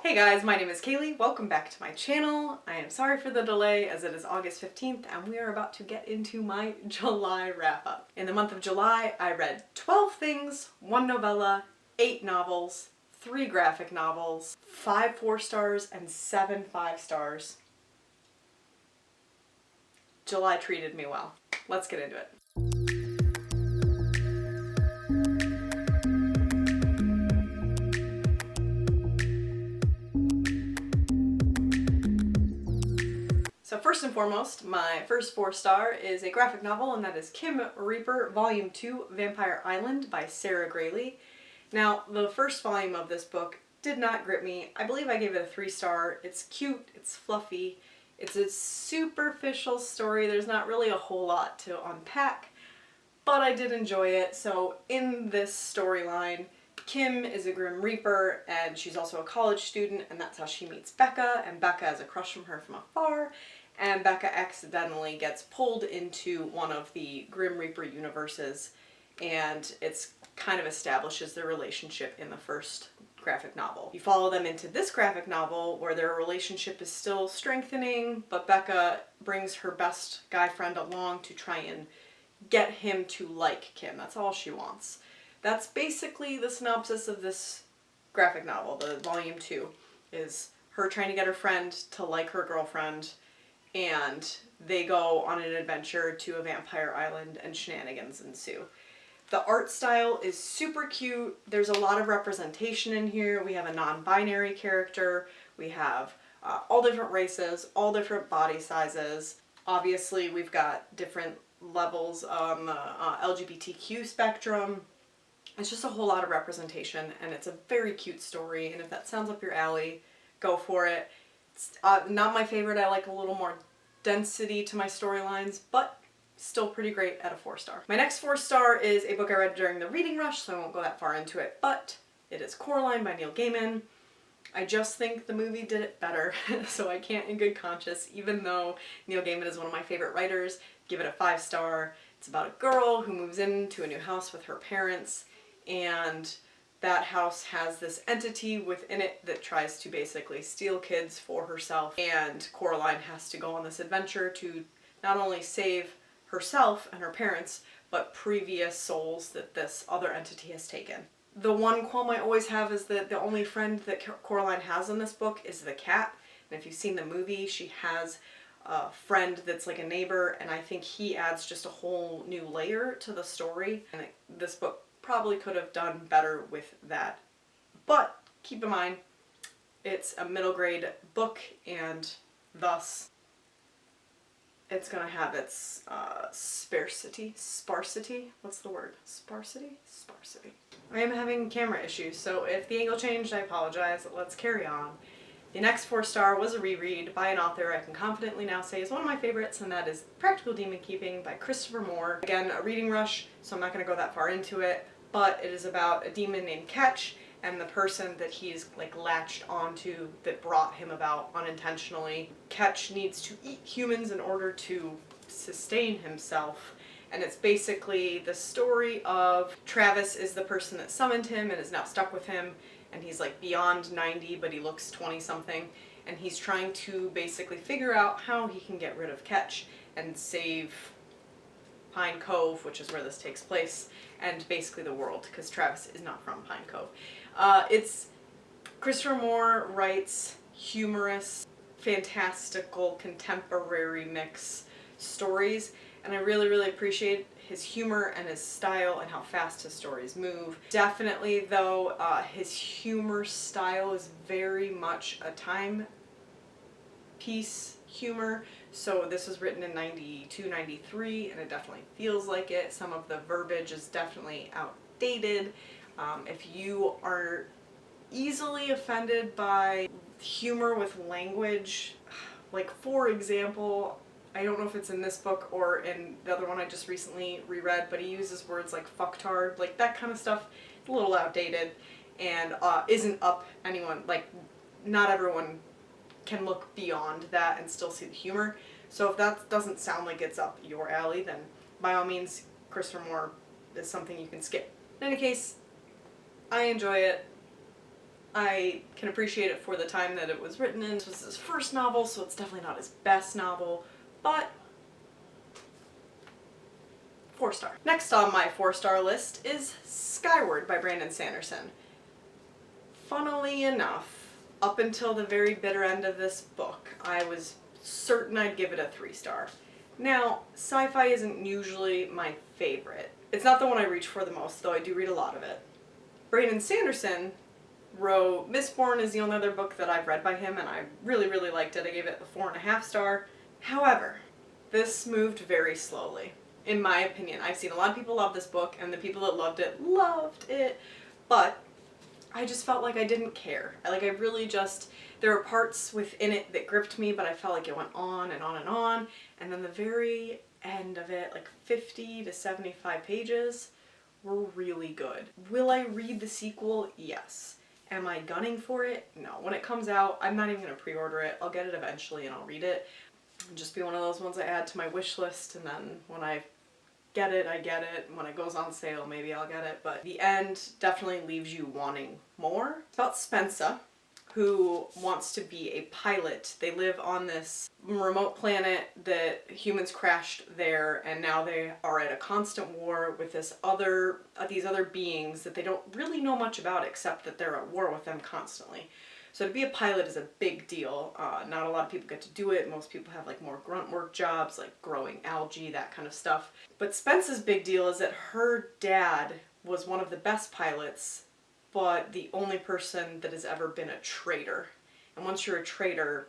Hey guys, my name is Kaylee. Welcome back to my channel. I am sorry for the delay as it is August 15th and we are about to get into my July wrap-up. In the month of July, I read 12 things, 1 novella, 8 novels, 3 graphic novels, 5 4-stars, and 7 5-stars. July treated me well. Let's get into it. So first and foremost, my first 4-star is a graphic novel, and that is Kim Reaper Volume 2, Vampire Island by Sarah Graley. Now, the first volume of this book did not grip me. I believe I gave it a 3-star. It's cute, it's fluffy, it's a superficial story. There's not really a whole lot to unpack, but I did enjoy it. So in this storyline, Kim is a Grim Reaper, and she's also a college student, and that's how she meets Becca, and Becca has a crush from her from afar, and Becca accidentally gets pulled into one of the Grim Reaper universes, and it's kind of establishes their relationship in the first graphic novel. You follow them into this graphic novel where their relationship is still strengthening, but Becca brings her best guy friend along to try and get him to like Kim. That's all she wants. That's basically the synopsis of this graphic novel. The volume 2 is her trying to get her friend to like her girlfriend, and they go on an adventure to a vampire island and shenanigans ensue. The art style is super cute. There's a lot of representation in here. We have a non-binary character. We have all different races, all different body sizes. Obviously, we've got different levels on the LGBTQ spectrum. It's just a whole lot of representation, and it's a very cute story, and if that sounds up your alley, go for it. It's not my favorite. I like a little more density to my storylines, but still pretty great at a 4-star. My next 4-star is a book I read during the reading rush, so I won't go that far into it, but it is Coraline by Neil Gaiman. I just think the movie did it better, so I can't in good conscience, even though Neil Gaiman is one of my favorite writers, give it a 5-star. It's about a girl who moves into a new house with her parents, and that house has this entity within it that tries to basically steal kids for herself, and Coraline has to go on this adventure to not only save herself and her parents, but previous souls that this other entity has taken. The one qualm I always have is that the only friend that Coraline has in this book is the cat, and if you've seen the movie, she has a friend that's like a neighbor, and I think he adds just a whole new layer to the story, and this book probably could have done better with that. But keep in mind, it's a middle grade book, and thus it's gonna have its sparsity. What's the word? Sparsity? I am having camera issues, so if the angle changed, I apologize. Let's carry on. The next 4-star was a reread by an author I can confidently now say is one of my favorites, and that is Practical Demon Keeping by Christopher Moore. Again, a reading rush, so I'm not going to go that far into it, but it is about a demon named Ketch and the person that he's like latched onto that brought him about unintentionally. Ketch needs to eat humans in order to sustain himself, and it's basically the story of Travis is the person that summoned him and is now stuck with him, and he's like beyond 90 but he looks 20 something, and he's trying to basically figure out how he can get rid of Ketch and save Pine Cove, which is where this takes place, and basically the world, because Travis is not from Pine Cove. It's Christopher Moore writes humorous, fantastical, contemporary mix stories, and I really, really appreciate his humor and his style and how fast his stories move. Definitely, though, his humor style is very much a time piece humor. So this was written in 92, 93, and it definitely feels like it. Some of the verbiage is definitely outdated. If you are easily offended by humor with language, like for example, I don't know if it's in this book or in the other one I just recently reread, but he uses words like fucktard, like that kind of stuff. It's a little outdated and isn't up anyone, like not everyone can look beyond that and still see the humor. So if that doesn't sound like it's up your alley, then by all means, Christopher Moore is something you can skip. In any case, I enjoy it. I can appreciate it for the time that it was written in. This was his first novel, so it's definitely not his best novel, but 4-star. Next on my 4-star list is Skyward by Brandon Sanderson. Funnily enough, up until the very bitter end of this book, I was certain I'd give it a 3-star. Now, sci-fi isn't usually my favorite. It's not the one I reach for the most, though I do read a lot of it. Brandon Sanderson wrote Mistborn is the only other book that I've read by him, and I really, really liked it. I gave it a 4.5 star. However, this moved very slowly, in my opinion. I've seen a lot of people love this book, and the people that loved it, but I just felt like I didn't care. I really just, there were parts within it that gripped me, but I felt like it went on and on and on, and then the very end of it, like 50 to 75 pages, were really good. Will I read the sequel? Yes. Am I gunning for it? No. When it comes out, I'm not even going to pre-order it. I'll get it eventually and I'll read it. It'll just be one of those ones I add to my wish list, and then when I get it, I get it. When it goes on sale, maybe I'll get it. But the end definitely leaves you wanting more. It's about Spensa, who wants to be a pilot. They live on this remote planet that humans crashed there, and now they are at a constant war with these other beings that they don't really know much about, except that they're at war with them constantly. So to be a pilot is a big deal. Not a lot of people get to do it. Most people have like more grunt work jobs, like growing algae, that kind of stuff. But Spence's big deal is that her dad was one of the best pilots, but the only person that has ever been a traitor. And once you're a traitor,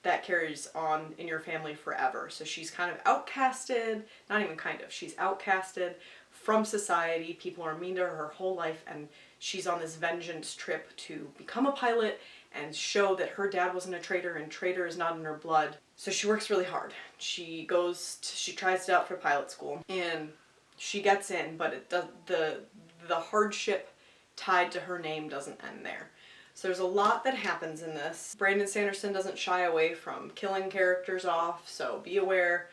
that carries on in your family forever. So she's kind of outcasted, not even kind of, she's outcasted from society. People are mean to her whole life, and she's on this vengeance trip to become a pilot and show that her dad wasn't a traitor, and traitor is not in her blood. So she works really hard. She tries it out for pilot school, and she gets in, but it does, the hardship tied to her name doesn't end there. So there's a lot that happens in this. Brandon Sanderson doesn't shy away from killing characters off, so be aware.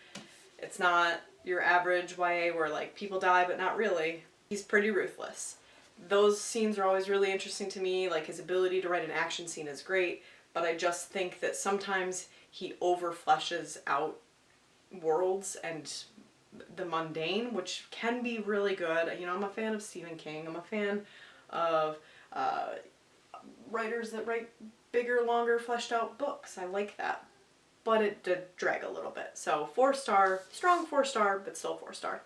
It's not your average YA where like people die but not really. He's pretty ruthless. Those scenes are always really interesting to me. Like, his ability to write an action scene is great, but I just think that sometimes he overfleshes out worlds and the mundane, which can be really good. You know, I'm a fan of Stephen King. I'm a fan of writers that write bigger, longer, fleshed out books. I like that. But it did drag a little bit. So 4-star, strong 4-star, but still 4-star.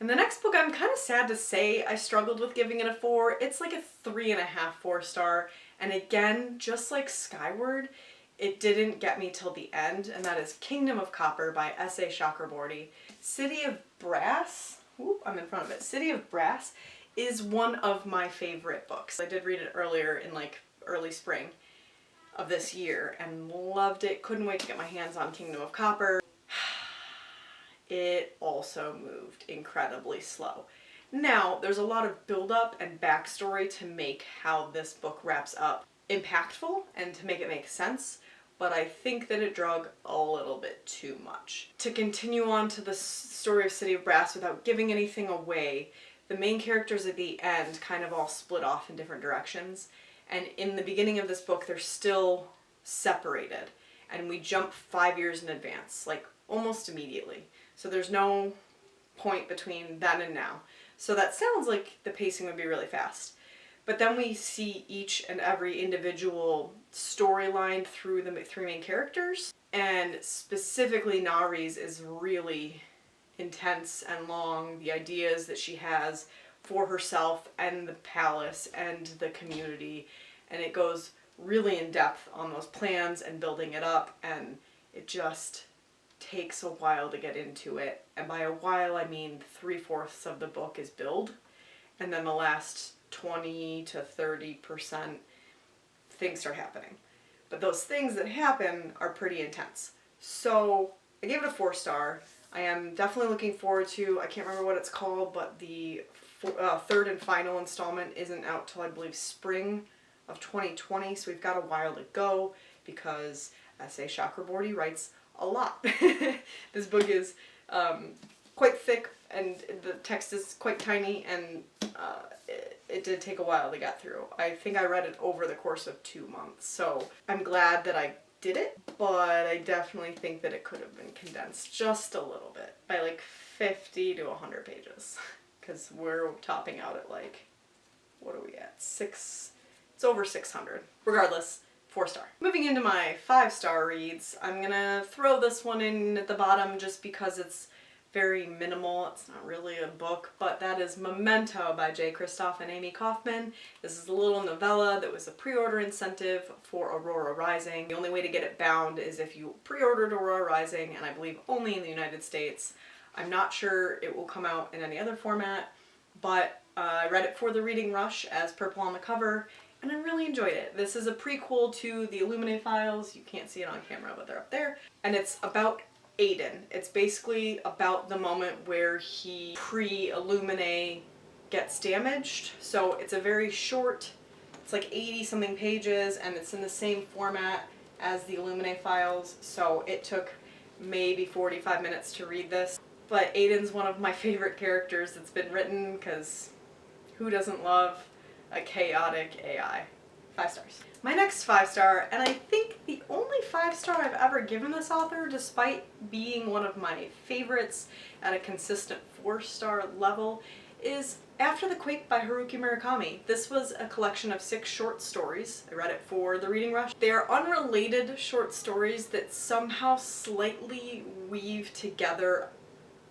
And the next book, I'm kind of sad to say I struggled with giving it a 4. It's like a 3.5 4-star. And again, just like Skyward, it didn't get me till the end, and that is Kingdom of Copper by S.A. Chakraborty. City of Brass, I'm in front of it. City of Brass is one of my favorite books. I did read it earlier in like early spring of this year and loved it. Couldn't wait to get my hands on Kingdom of Copper. It also moved incredibly slow. Now, there's a lot of build-up and backstory to make how this book wraps up impactful and to make it make sense, but I think that it drug a little bit too much. To continue on to the story of City of Brass without giving anything away, the main characters at the end kind of all split off in different directions, and in the beginning of this book they're still separated, and we jump 5 years in advance, like almost immediately. So there's no point between then and now. So that sounds like the pacing would be really fast. But then we see each and every individual storyline through the 3 main characters, and specifically Nari's is really intense and long. The ideas that she has for herself and the palace and the community, and it goes really in depth on those plans and building it up, and it just takes a while to get into it. And by a while I mean 3/4 of the book is build, and then the last 20 to 30% things start happening. But those things that happen are pretty intense. So I gave it a 4-star. I am definitely looking forward to, I can't remember what it's called, but the 3rd and final installment isn't out till I believe spring of 2020, so we've got a while to go because S.A. Chakraborty writes a lot. This book is quite thick and the text is quite tiny, and it did take a while to get through. I think I read it over the course of 2 months, so I'm glad that I did it, but I definitely think that it could have been condensed just a little bit by like 50 to 100 pages, because we're topping out at like, what are we at? It's over 600. Regardless, 4-star. Moving into my 5-star reads, I'm gonna throw this one in at the bottom just because it's very minimal. It's not really a book, but that is Memento by J. Kristoff and Amy Kaufman. This is a little novella that was a pre-order incentive for Aurora Rising. The only way to get it bound is if you pre-ordered Aurora Rising, and I believe only in the United States. I'm not sure it will come out in any other format, but I read it for the reading rush as purple on the cover, and I really enjoyed it. This is a prequel to the Illuminae files. You can't see it on camera, but they're up there. And it's about Aiden. It's basically about the moment where he, pre-Illuminae, gets damaged. So it's a very short, it's like 80 something pages, and it's in the same format as the Illuminae files. So it took maybe 45 minutes to read this. But Aiden's one of my favorite characters that's been written, because who doesn't love a chaotic AI? 5 stars. My next 5-star, and I think the only 5-star I've ever given this author, despite being one of my favorites at a consistent 4-star level, is After the Quake by Haruki Murakami. This was a collection of 6 short stories. I read it for the reading rush. They are unrelated short stories that somehow slightly weave together,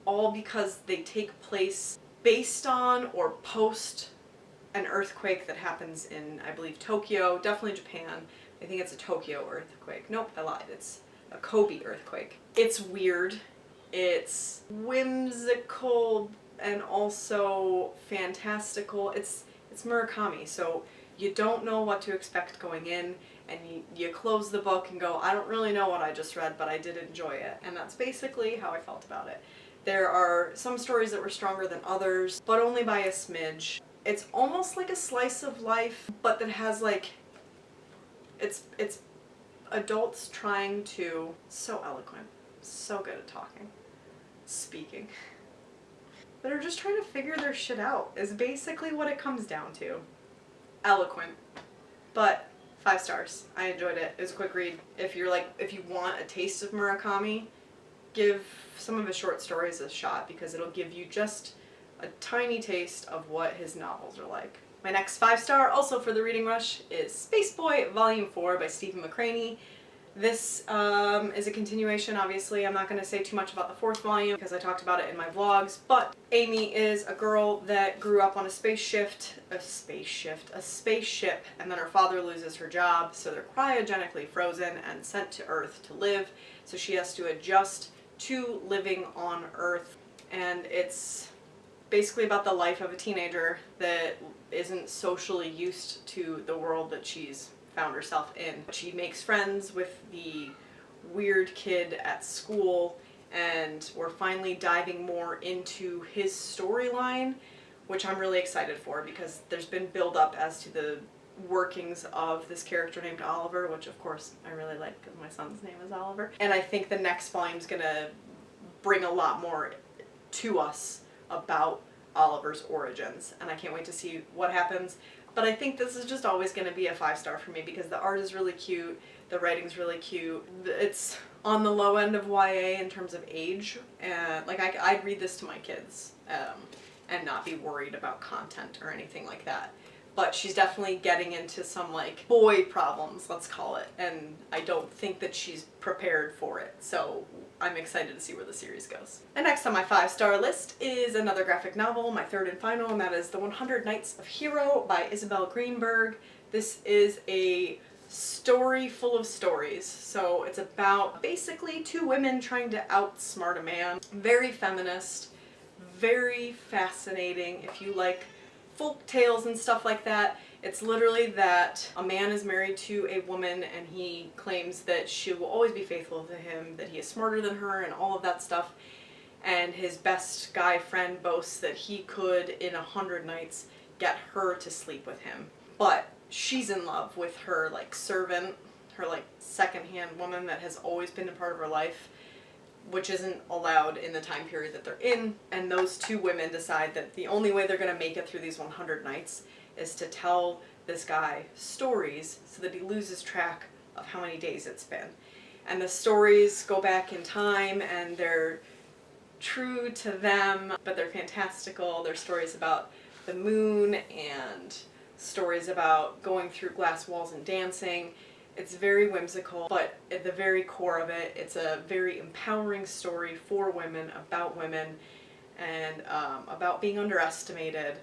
all because they take place based on or post an earthquake that happens in, I believe, Tokyo, definitely Japan. I think it's a Tokyo earthquake. Nope, I lied. It's a Kobe earthquake. It's weird. It's whimsical and also fantastical. It's Murakami, so you don't know what to expect going in, and you close the book and go, I don't really know what I just read, but I did enjoy it. And that's basically how I felt about it. There are some stories that were stronger than others, but only by a smidge. It's almost like a slice of life, but that has like, it's adults trying to, so eloquent, so good at talking, speaking, that are just trying to figure their shit out, is basically what it comes down to. Eloquent, but 5 stars. I enjoyed it. It was a quick read. If you want a taste of Murakami, give some of his short stories a shot, because it'll give you just a tiny taste of what his novels are like. My next 5-star, also for the reading rush, is Space Boy Volume 4 by Stephen McCraney. This is a continuation, obviously. I'm not going to say too much about the 4th volume because I talked about it in my vlogs, but Amy is a girl that grew up on a spaceship, and then her father loses her job, so they're cryogenically frozen and sent to Earth to live, so she has to adjust to living on Earth, and it's basically about the life of a teenager that isn't socially used to the world that she's found herself in. She makes friends with the weird kid at school, and we're finally diving more into his storyline, which I'm really excited for, because there's been build up as to the workings of this character named Oliver, which of course I really like because my son's name is Oliver. And I think the next volume's gonna bring a lot more to us about Oliver's origins, and I can't wait to see what happens. But I think this is just always going to be a 5-star for me, because the art is really cute, the writing's really cute. It's on the low end of YA in terms of age, and like I'd read this to my kids and not be worried about content or anything like that. But she's definitely getting into some like boy problems, let's call it, and I don't think that she's prepared for it, so I'm excited to see where the series goes. And next on my 5-star list is another graphic novel, my 3rd and final, and that is The 100 Nights of Hero by Isabel Greenberg. This is a story full of stories, so it's about basically 2 women trying to outsmart a man. Very feminist, very fascinating. If you like folk tales and stuff like that, it's literally that a man is married to a woman and he claims that she will always be faithful to him, that he is smarter than her and all of that stuff, and his best guy friend boasts that he could in 100 nights get her to sleep with him. But she's in love with her like servant, her like second-hand woman that has always been a part of her life. which isn't allowed in the time period that they're in. And those two women decide that the only way they're going to make it through these 100 nights is to tell this guy stories so that he loses track of how many days it's been. And the stories go back in time and they're true to them, but they're fantastical. They're stories about the moon and stories about going through glass walls and dancing. It's very whimsical, but at the very core of it, it's a very empowering story for women, and about being underestimated.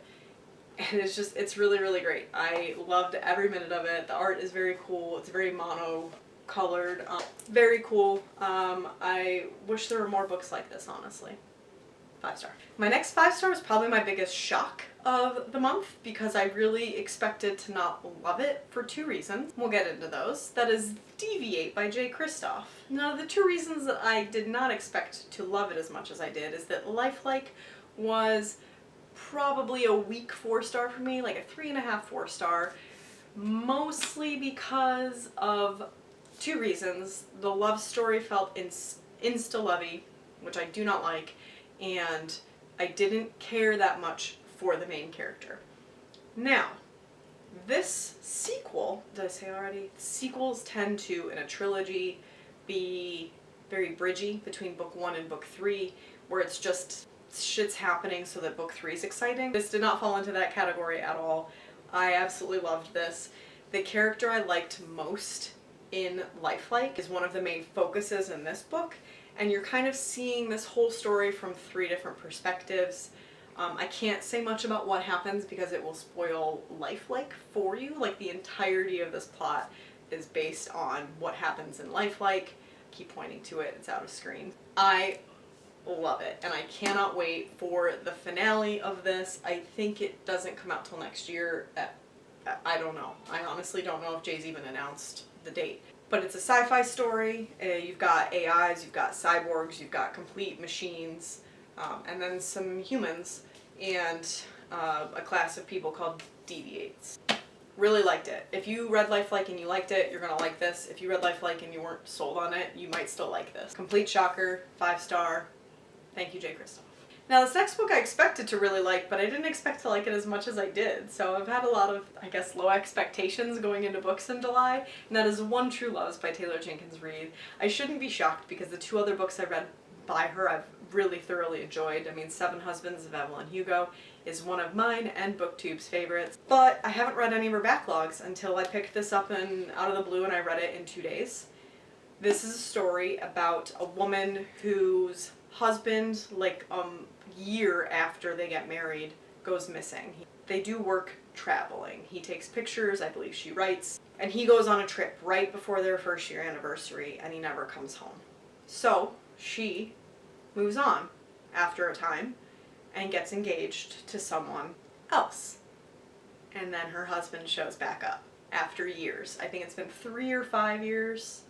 And it's really, really great. I loved every minute of it. The art is very cool. It's very mono-colored. Very cool. I wish there were more books like this, honestly. 5 star. My next 5 star is probably my biggest shock of the month because I really expected to not love it for 2 reasons. We'll get into those. That is Deviate by Jay Kristoff. Now, the 2 reasons that I did not expect to love it as much as I did is that Lifelike was probably a weak 4 star for me, like a 3.5, 4 star, mostly because of 2 reasons. The love story felt insta-lovey, which I do not like, and I didn't care that much for the main character. Now, this sequel, did I say already? Sequels tend to, in a trilogy, be very bridgy between book 1 and book 3, where it's just shit's happening so that book 3 is exciting. This did not fall into that category at all. I absolutely loved this. The character I liked most in Lifelike is one of the main focuses in this book, and you're kind of seeing this whole story from 3 different perspectives. I can't say much about what happens because it will spoil Lifelike for you. Like, the entirety of this plot is based on what happens in Lifelike. Keep pointing to it, it's out of screen. I love it, and I cannot wait for the finale of this. I think it doesn't come out till next year. I don't know. I honestly don't know if Jay's even announced the date. But it's a sci-fi story. You've got AIs, you've got cyborgs, you've got complete machines, and then some humans, and a class of people called deviates. Really liked it. If you read Lifelike and you liked it, you're gonna like this. If you read Lifelike and you weren't sold on it, you might still like this. Complete shocker, 5 star. Thank you, Jay Kristoff. Now, this next book I expected to really like, but I didn't expect to like it as much as I did. So I've had a lot of, I guess, low expectations going into books in July, and that is One True Loves by Taylor Jenkins Reid. I shouldn't be shocked because the 2 other books I read by her I've really thoroughly enjoyed. I mean, Seven Husbands of Evelyn Hugo is one of mine and BookTube's favorites, but I haven't read any of her backlogs until I picked this up out of the blue and I read it in 2 days. This is a story about a woman whose husband, like year after they get married, goes missing. They do work traveling. He takes pictures, I believe she writes, and he goes on a trip right before their 1st year anniversary and he never comes home. So she moves on after a time and gets engaged to someone else. And then her husband shows back up after years. I think it's been 3 or 5 years.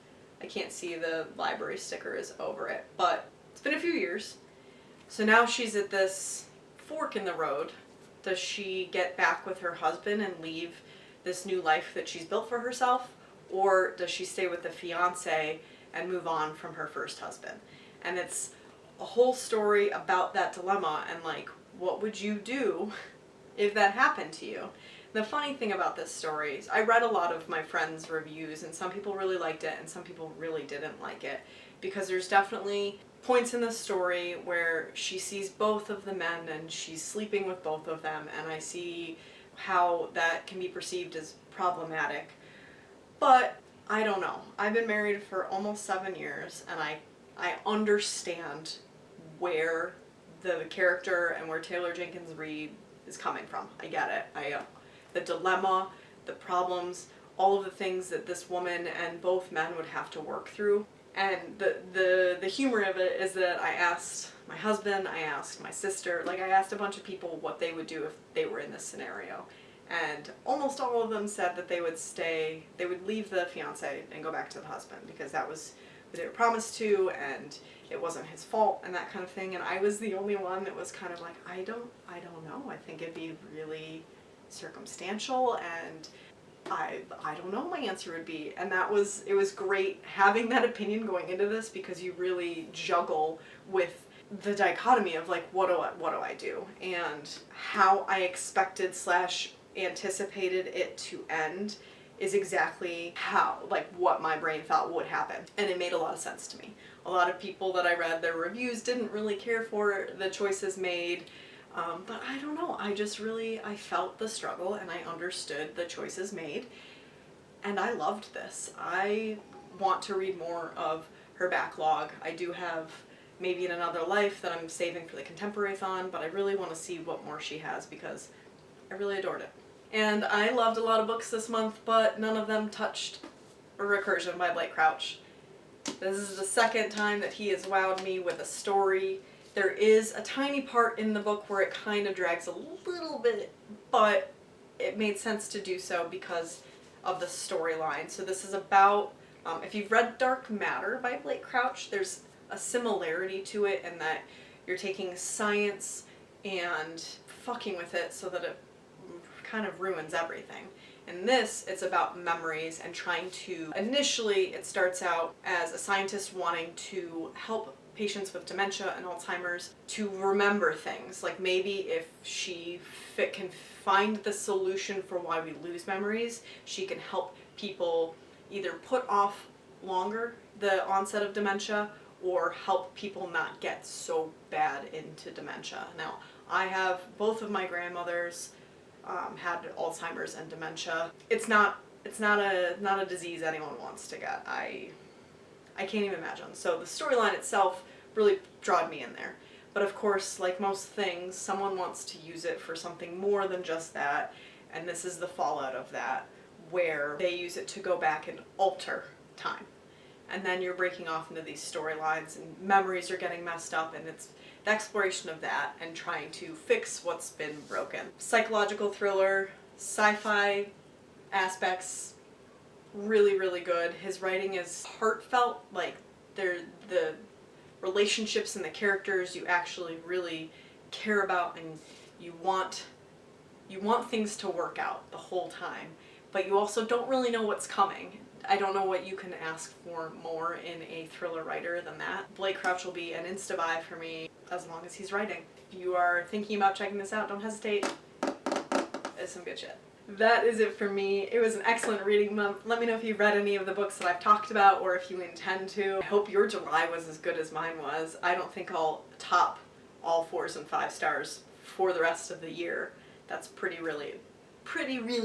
I can't see, the library sticker is over it, but it's been a few years. So now she's at this fork in the road. Does she get back with her husband and leave this new life that she's built for herself? Or does she stay with the fiance and move on from her first husband? And it's a whole story about that dilemma and, like, what would you do if that happened to you? The funny thing about this story is I read a lot of my friends' reviews, and some people really liked it and some people really didn't like it, because there's definitely points in the story where she sees both of the men and she's sleeping with both of them, and I see how that can be perceived as problematic. But I don't know. I've been married for almost 7 years, and I understand where the character and where Taylor Jenkins Reid is coming from. I get it. The dilemma, the problems, all of the things that this woman and both men would have to work through. And the humor of it is that I asked my husband, I asked my sister, like, I asked a bunch of people what they would do if they were in this scenario. And almost all of them said that they would leave the fiance and go back to the husband because that was what they were promised to and it wasn't his fault and that kind of thing. And I was the only one that was kind of like, I don't know. I think it'd be really circumstantial, and I don't know what my answer would be. And it was great having that opinion going into this, because you really juggle with the dichotomy of like, what do I do? And how I expected / anticipated it to end is exactly how, like, what my brain thought would happen. And it made a lot of sense to me. A lot of people that I read their reviews didn't really care for the choices made. But I don't know, I felt the struggle and I understood the choices made, and I loved this. I want to read more of her backlog. I do have maybe in another life that I'm saving for the Contemporary-thon, but I really want to see what more she has because I really adored it. And I loved a lot of books this month, but none of them touched Recursion by Blake Crouch. This is the second time that he has wowed me with a story. There is a tiny part in the book where it kind of drags a little bit, but it made sense to do so because of the storyline. So this is about, if you've read Dark Matter by Blake Crouch, there's a similarity to it in that you're taking science and fucking with it so that it kind of ruins everything. In this, it's about memories and trying to, initially it starts out as a scientist wanting to help patients with dementia and Alzheimer's to remember things. Like maybe if she can find the solution for why we lose memories, she can help people either put off longer the onset of dementia or help people not get so bad into dementia. Now, I have both of my grandmothers had Alzheimer's and dementia. It's not a disease anyone wants to get. I can't even imagine. So the storyline itself really drawed me in there. But of course, like most things, someone wants to use it for something more than just that, and this is the fallout of that, where they use it to go back and alter time. And then you're breaking off into these storylines and memories are getting messed up, and it's the exploration of that and trying to fix what's been broken. Psychological thriller, sci-fi aspects, really, really good. His writing is heartfelt, like the relationships and the characters you actually really care about, and you want things to work out the whole time, but you also don't really know what's coming. I don't know what you can ask for more in a thriller writer than that. Blake Crouch will be an insta-buy for me as long as he's writing. If you are thinking about checking this out, don't hesitate. It's some good shit. That is it for me. It was an excellent reading month. Let me know if you've read any of the books that I've talked about or if you intend to. I hope your July was as good as mine was. I don't think I'll top all 4s and 5 stars for the rest of the year. That's pretty really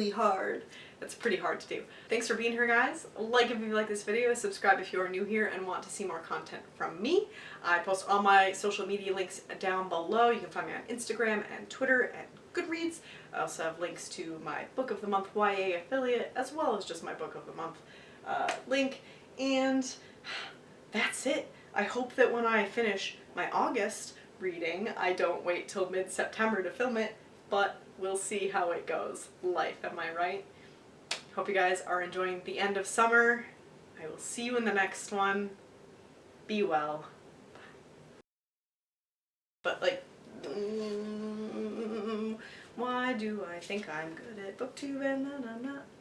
hard. That's pretty hard to do. Thanks for being here, guys. Like if you like this video, subscribe if you are new here and want to see more content from me. I post all my social media links down below. You can find me on Instagram and Twitter and Goodreads. I also have links to my Book of the Month YA affiliate, as well as just my Book of the Month link. And that's it. I hope that when I finish my August reading, I don't wait till mid-September to film it, but we'll see how it goes. Life, am I right? Hope you guys are enjoying the end of summer. I will see you in the next one. Be well. But like, why do I think I'm good at booktube and then I'm not?